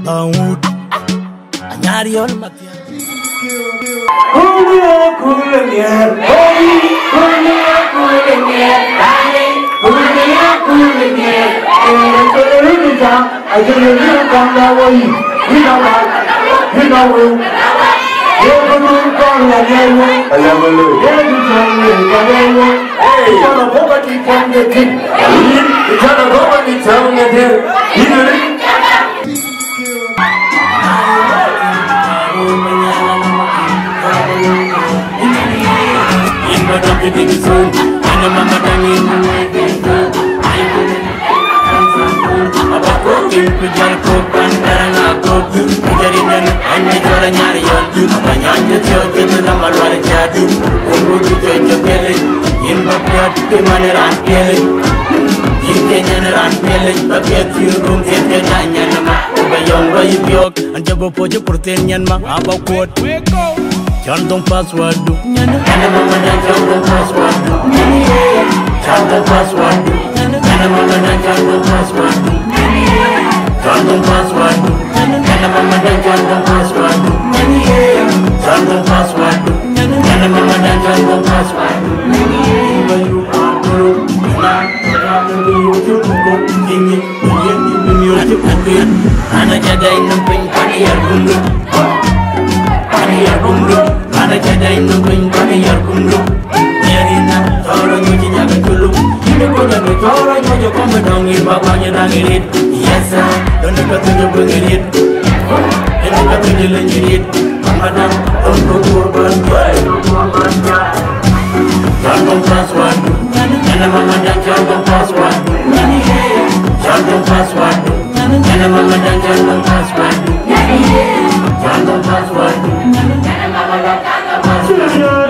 Bawut anyari on matia Jantung password du Nana mama dan jantung password du Jantung password du Nana mama dan jantung password du Jantung password du Nana mama dan jantung password du Jantung password du Nana mama dan jantung password du Bayu aku Ana jadai nemping paniyar gundu Paniyar gundu Ana jadai nemping paniyar gundu Nyarina toro nyuci jaga dulu Ini ko jaga toro nyuci kome dongir bapaknya nangirit Yasa dan dekat tujuh pengirit Dan dekat tujuh lenjirit Pamadang untuk korban Jantung password Nana mama dan jantung password Jantung password Nana mama dan jantung password Jantung password Nana mama dan jantung password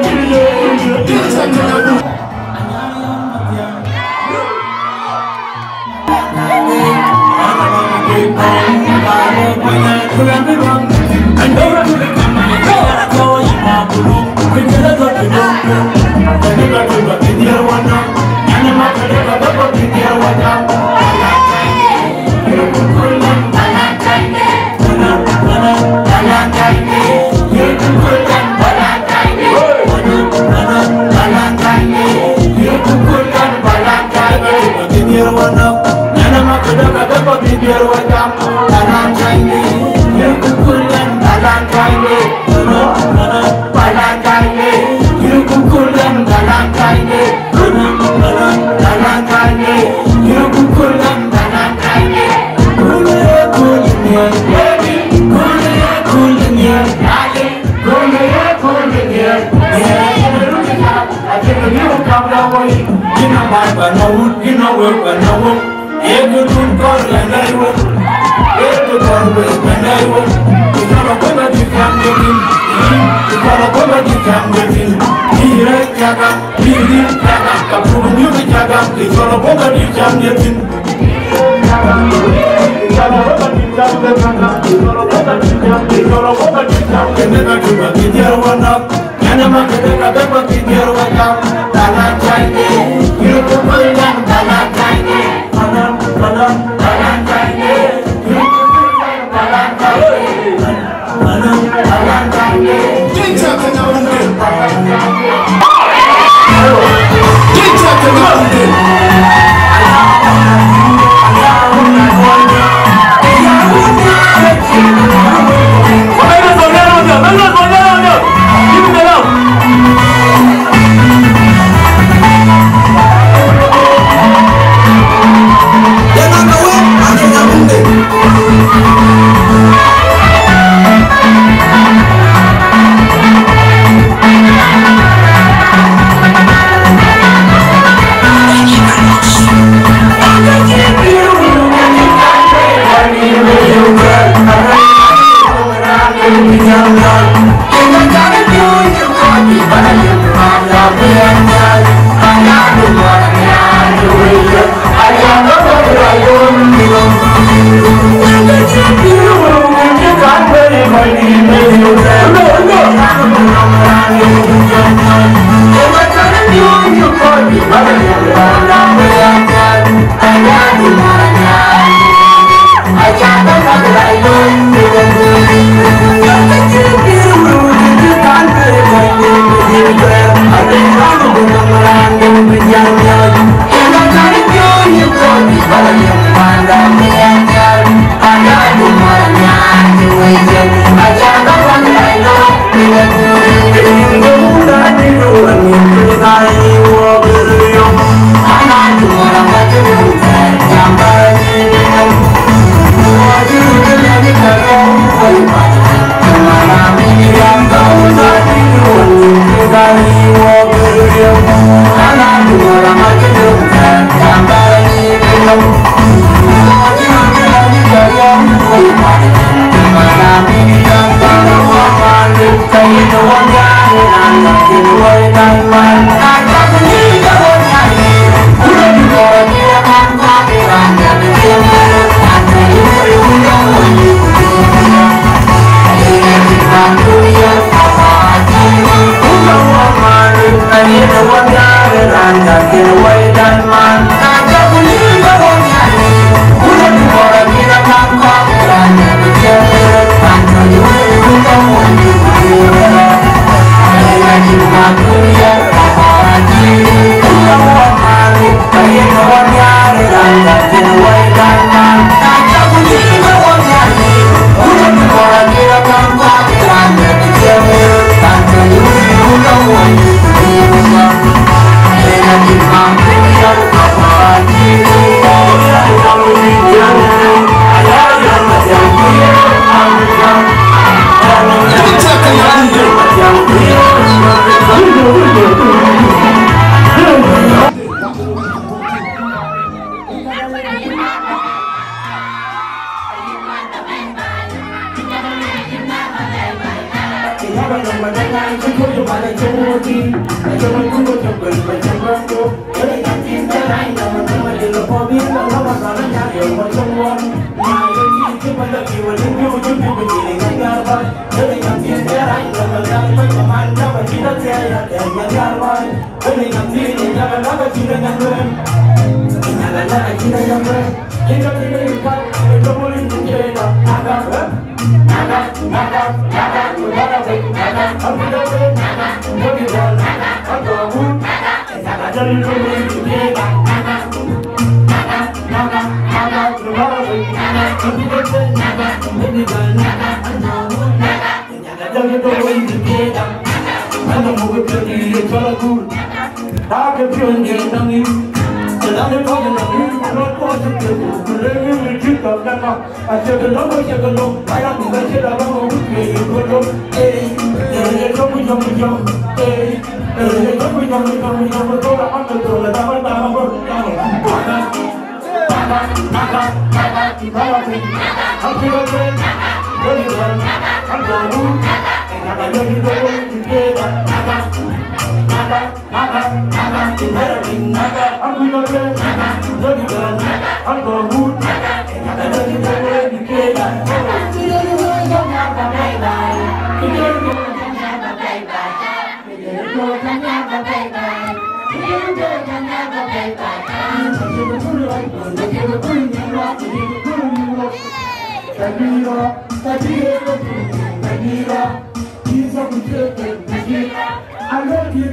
I love you,